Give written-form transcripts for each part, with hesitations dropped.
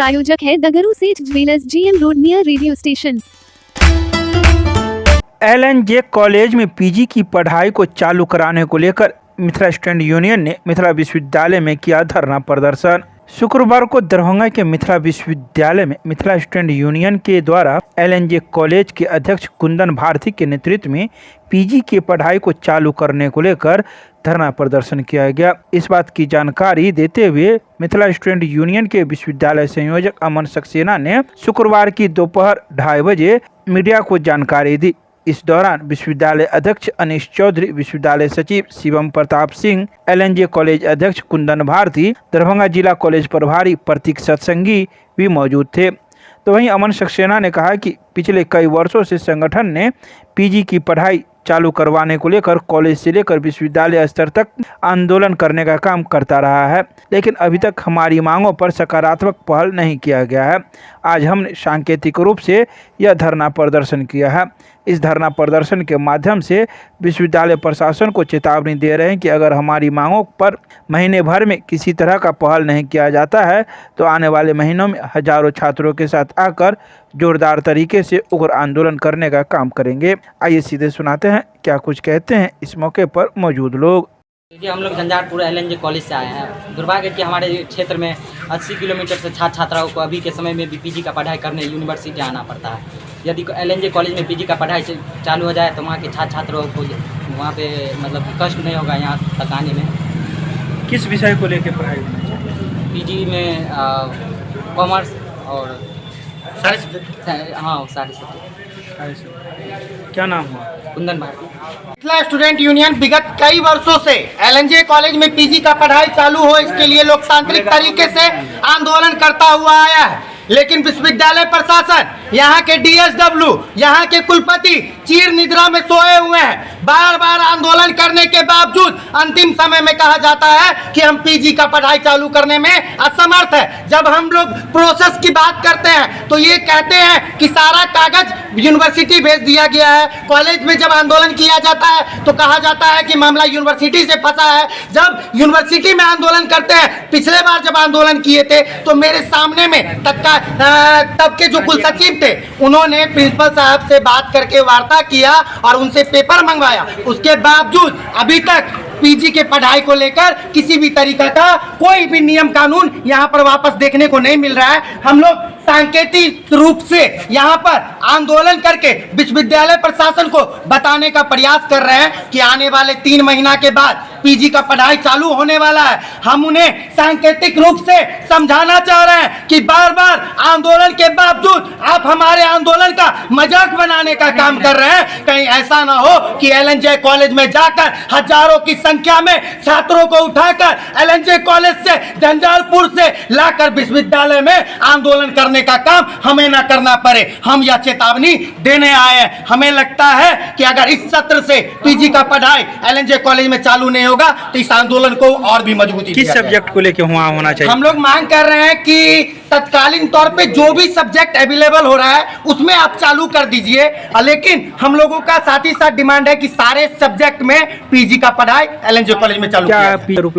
प्रायोजक है दगरू सेठ jewellers, GM road near radio station. LNJ college में पीजी की पढ़ाई को चालू कराने को लेकर मिथिला स्टूडेंट यूनियन ने मिथिला विश्वविद्यालय में किया धरना प्रदर्शन। शुक्रवार को दरभंगा के मिथिला विश्वविद्यालय में मिथिला स्टूडेंट यूनियन के द्वारा LNJ कॉलेज के अध्यक्ष कुंदन भारती के नेतृत्व में पीजी की पढ़ाई को चालू करने को लेकर धरना प्रदर्शन किया गया। इस बात की जानकारी देते हुए मिथिला स्टूडेंट यूनियन के विश्वविद्यालय संयोजक अमन सक्सेना ने शुक्रवार की दोपहर 2:30 बजे मीडिया को जानकारी दी। इस दौरान विश्वविद्यालय अध्यक्ष अनीश चौधरी, विश्वविद्यालय सचिव शिवम प्रताप सिंह, LNJ कॉलेज अध्यक्ष कुंदन भारती, दरभंगा जिला कॉलेज प्रभारी प्रतीक सत्संगी भी मौजूद थे। तो वहीं अमन सक्सेना ने कहा कि पिछले कई वर्षों से संगठन ने पीजी की पढ़ाई चालू करवाने को लेकर कॉलेज से लेकर विश्वविद्यालय स्तर तक आंदोलन करने का काम करता रहा है, लेकिन अभी तक हमारी मांगों पर सकारात्मक पहल नहीं किया गया है। आज हमने सांकेतिक रूप से यह धरना प्रदर्शन किया है। इस धरना प्रदर्शन के माध्यम से विश्वविद्यालय प्रशासन को चेतावनी दे रहे हैं कि अगर हमारी मांगों पर महीने भर में किसी तरह का पहल नहीं किया जाता है तो आने वाले महीनों में हजारों छात्रों के साथ आकर जोरदार तरीके से उग्र आंदोलन करने का काम करेंगे। आइए सीधे सुनाते हैं क्या कुछ कहते हैं इस मौके पर मौजूद लोग। देखिए, हम लोग झंझारपुर LNJ कॉलेज से आए हैं। दुर्भाग्य कि हमारे क्षेत्र में 80 किलोमीटर से छात्र छात्राओं को अभी के समय में भी पीजी का पढ़ाई करने यूनिवर्सिटी आना पड़ता है। यदि LNJ कॉलेज में पीजी का पढ़ाई चालू हो जाए तो वहाँ के छात्र छात्राओं को वहाँ पे मतलब कष्ट नहीं होगा यहाँ तक आने में। किस विषय को लेकर पढ़ाई होनी चाहिए? पीजी में कॉमर्स और सारे सब्जेक्ट। हाँ, सारे सब्जेक्ट। क्या नाम हुआ? कुंदन भारती। मिथिला स्टूडेंट यूनियन विगत कई वर्षों से LNJ कॉलेज में पीजी का पढ़ाई चालू हो इसके लिए लोकतांत्रिक तरीके से आंदोलन करता हुआ आया है, लेकिन विश्वविद्यालय प्रशासन, यहाँ के DSW, यहाँ के कुलपति चीर निद्रा में सोए हुए हैं। बार बार आंदोलन करने के बावजूद अंतिम समय में कहा जाता है कि हम पीजी का पढ़ाई चालू करने में असमर्थ है। जब हम लोग प्रोसेस की बात करते हैं तो ये कहते हैं कि सारा कागज यूनिवर्सिटी भेज दिया गया है। कॉलेज में जब आंदोलन किया जाता है तो कहा जाता है कि मामला यूनिवर्सिटी से फंसा है। जब यूनिवर्सिटी में आंदोलन करते हैं, पिछले बार जब आंदोलन किए थे तो मेरे सामने में तब के जो कुलसचिव थे उन्होंने प्रिंसिपल साहब से बात करके वार्ता किया और उनसे पेपर मंगवाया। उसके बावजूद अभी तक पीजी के पढ़ाई को लेकर किसी भी तरीका का कोई भी नियम कानून यहाँ पर वापस देखने को नहीं मिल रहा है। हम लोग सांकेतिक रूप से यहाँ पर आंदोलन करके विश्वविद्यालय प्रशासन को बताने का प्रयास कर रहे हैं कि आने वाले 3 महीना के बाद पीजी का पढ़ाई चालू होने वाला है। हम उन्हें सांकेतिक रूप से समझाना चाह रहे हैं कि बार बार आंदोलन के बावजूद आप हमारे आंदोलन का मजाक बनाने का काम कर रहे हैं। कहीं ऐसा ना हो कि LNJ कॉलेज में जाकर हजारों की संख्या में छात्रों को उठाकर LNJ कॉलेज से झंझारपुर से लाकर विश्वविद्यालय में आंदोलन करने का काम हमें ना करना पड़े। हम यह चेतावनी देने आए हैं। हमें लगता है कि अगर इस सत्र से पीजी का पढ़ाई LNJ कॉलेज में चालू नहीं होगा तो इस आंदोलन को और भी मजबूती किस सब्जेक्ट को लेकर वहाँ होना चाहिए? हम लोग मांग कर रहे हैं कि तत्कालीन तौर पे जो भी सब्जेक्ट अवेलेबल हो रहा है उसमें आप चालू कर दीजिए, लेकिन हम लोगों का साथ ही साथ डिमांड है कि सारे सब्जेक्ट में पीजी का पढ़ाई LNJ कॉलेज में चालू किया।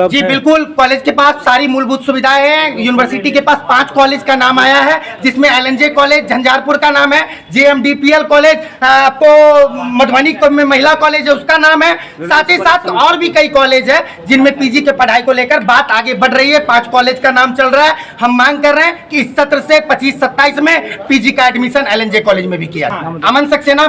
जी बिल्कुल, कॉलेज के पास सारी मूलभूत सुविधाएं हैं। यूनिवर्सिटी के पास 5 कॉलेज का नाम आया है, जिसमें LNJ कॉलेज झंझारपुर का नाम है, JMDPL कॉलेज आपको मधुबनी में महिला कॉलेज है उसका नाम है, साथ ही साथ और भी कई कॉलेज है जिनमें पीजी के पढ़ाई को लेकर बात आगे बढ़ रही है। 5 कॉलेज का नाम चल रहा है। हम मांग कर रहे हैं कि इस सत्र से 25-27 में पीजी का एडमिशन LNJ कॉलेज में भी किया। अमन सक्सेना।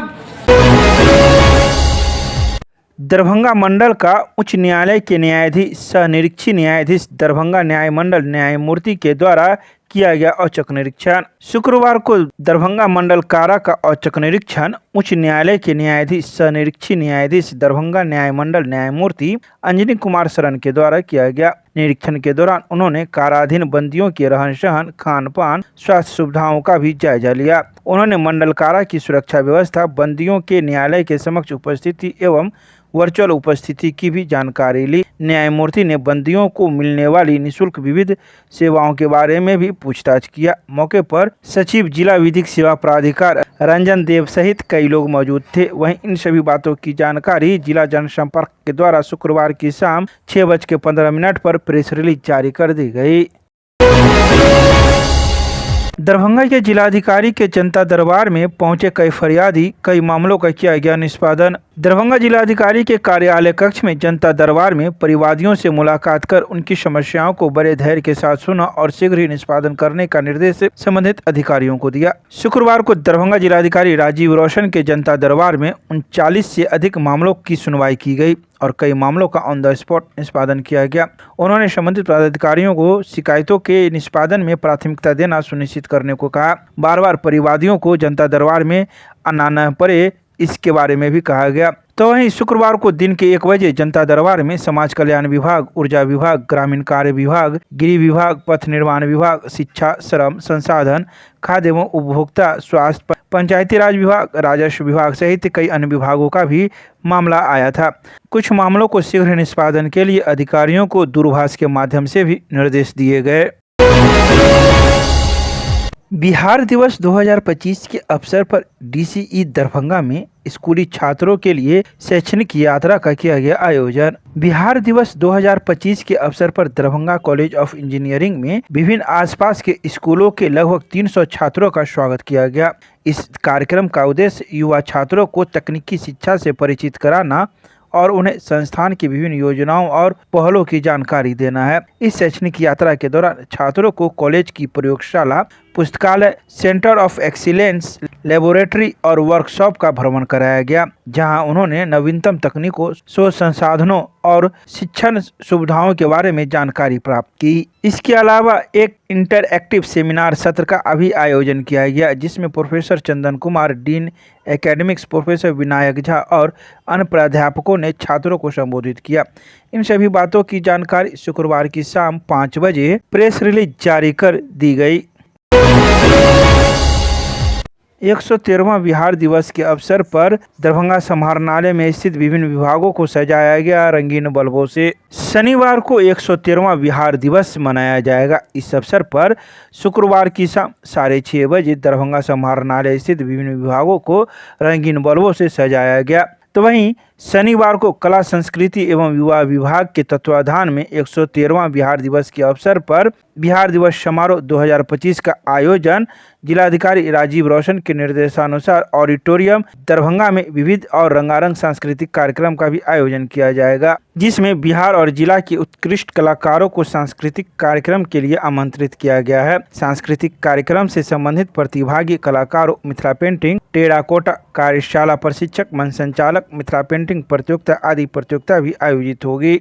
दरभंगा मंडल का उच्च न्यायालय के न्यायाधीश सह निरीक्षी न्यायाधीश दरभंगा न्याय मंडल न्यायमूर्ति के द्वारा किया गया औचक निरीक्षण। शुक्रवार को दरभंगा मंडल कारा का औचक निरीक्षण उच्च न्यायालय के न्यायाधीश सह निरीक्षी न्यायाधीश दरभंगा न्याय मंडल न्यायमूर्ति अंजनी कुमार शरण के द्वारा किया गया। निरीक्षण के दौरान उन्होंने काराधीन बंदियों के रहन सहन, खान पान, स्वास्थ्य सुविधाओं का भी जायजा लिया। उन्होंने मंडल कारा की सुरक्षा व्यवस्था, बंदियों के न्यायालय के समक्ष उपस्थिति एवं वर्चुअल उपस्थिति की भी जानकारी ली। न्यायमूर्ति ने बंदियों को मिलने वाली निःशुल्क विविध सेवाओं के बारे में भी पूछताछ किया। मौके पर सचिव जिला विधिक सेवा प्राधिकार रंजन देव सहित कई लोग मौजूद थे। वहीं इन सभी बातों की जानकारी जिला जनसंपर्क के द्वारा शुक्रवार की शाम 6:15 पर प्रेस रिलीज जारी कर दी गई। दरभंगा के जिलाधिकारी के जनता दरबार में पहुंचे कई फरियादी, कई मामलों का किया गया निष्पादन। दरभंगा जिलाधिकारी के कार्यालय कक्ष में जनता दरबार में परिवादियों से मुलाकात कर उनकी समस्याओं को बड़े धैर्य के साथ सुना और शीघ्र ही निष्पादन करने का निर्देश संबंधित अधिकारियों को दिया। शुक्रवार को दरभंगा जिलाधिकारी राजीव रोशन के जनता दरबार में 39 से अधिक मामलों की सुनवाई की गई और कई मामलों का ऑन द स्पॉट निष्पादन किया गया। उन्होंने संबंधित पदाधिकारियों को शिकायतों के निष्पादन में प्राथमिकता देना सुनिश्चित करने को कहा। बार बार परिवादियों को जनता दरबार में आना न पड़े, इसके बारे में भी कहा गया। तो वहीं शुक्रवार को दिन के 1 बजे जनता दरबार में समाज कल्याण विभाग, ऊर्जा विभाग, ग्रामीण कार्य विभाग, गृह विभाग, पथ निर्माण विभाग, शिक्षा, श्रम संसाधन, खाद्य एवं उपभोक्ता, स्वास्थ्य, पंचायती राज विभाग, राजस्व विभाग सहित कई अन्य विभागों का भी मामला आया था। कुछ मामलों को शीघ्र निष्पादन के लिए अधिकारियों को दूरभाष के माध्यम से भी निर्देश दिए गए। बिहार दिवस 2025 के अवसर पर DCE दरभंगा में स्कूली छात्रों के लिए शैक्षणिक यात्रा का किया गया आयोजन। बिहार दिवस 2025 के अवसर पर दरभंगा कॉलेज ऑफ इंजीनियरिंग में विभिन्न आसपास के स्कूलों के लगभग 300 छात्रों का स्वागत किया गया। इस कार्यक्रम का उद्देश्य युवा छात्रों को तकनीकी शिक्षा से परिचित कराना और उन्हें संस्थान की विभिन्न योजनाओं और पहलों की जानकारी देना है। इस शैक्षणिक यात्रा के दौरान छात्रों को कॉलेज की प्रयोगशाला, पुस्तकालय, सेंटर ऑफ एक्सीलेंस, लेबोरेटरी और वर्कशॉप का भ्रमण कराया गया, जहां उन्होंने नवीनतम तकनीकों, शोध संसाधनों और शिक्षण सुविधाओं के बारे में जानकारी प्राप्त की। इसके अलावा एक इंटरएक्टिव सेमिनार सत्र का भी आयोजन किया गया, जिसमें professor Chandan Kumar, dean academics professor Vinayak Jha और अन्य प्राध्यापकों ने छात्रों को संबोधित किया। इन सभी बातों की जानकारी शुक्रवार की शाम 5 बजे प्रेस रिलीज जारी कर दी गई। 113वां बिहार दिवस के अवसर पर दरभंगा समाहरणालय में स्थित विभिन्न विभागों को सजाया गया रंगीन बल्बों से। शनिवार को 113वां बिहार दिवस मनाया जाएगा। इस अवसर पर शुक्रवार की शाम 6:30 बजे दरभंगा समाहरणालय स्थित विभिन्न विभागों को रंगीन बल्बों से सजाया गया। तो वहीं शनिवार को कला संस्कृति एवं युवा विभाग के तत्वाधान में 113वां बिहार दिवस के अवसर पर बिहार दिवस समारोह 2025 का आयोजन जिलाधिकारी राजीव रोशन के निर्देशानुसार ऑडिटोरियम दरभंगा में विविध और रंगारंग सांस्कृतिक कार्यक्रम का भी आयोजन किया जाएगा, जिसमें बिहार और जिला के उत्कृष्ट कलाकारों को सांस्कृतिक कार्यक्रम के लिए आमंत्रित किया गया है। सांस्कृतिक कार्यक्रम से संबंधित प्रतिभागी कलाकारों मिथिला पेंटिंग, टेराकोटा, कार्यशाला प्रशिक्षक, मंच संचालक, मिथिला पेंटिंग प्रतियोगिता आदि प्रतियोगिता भी आयोजित होगी।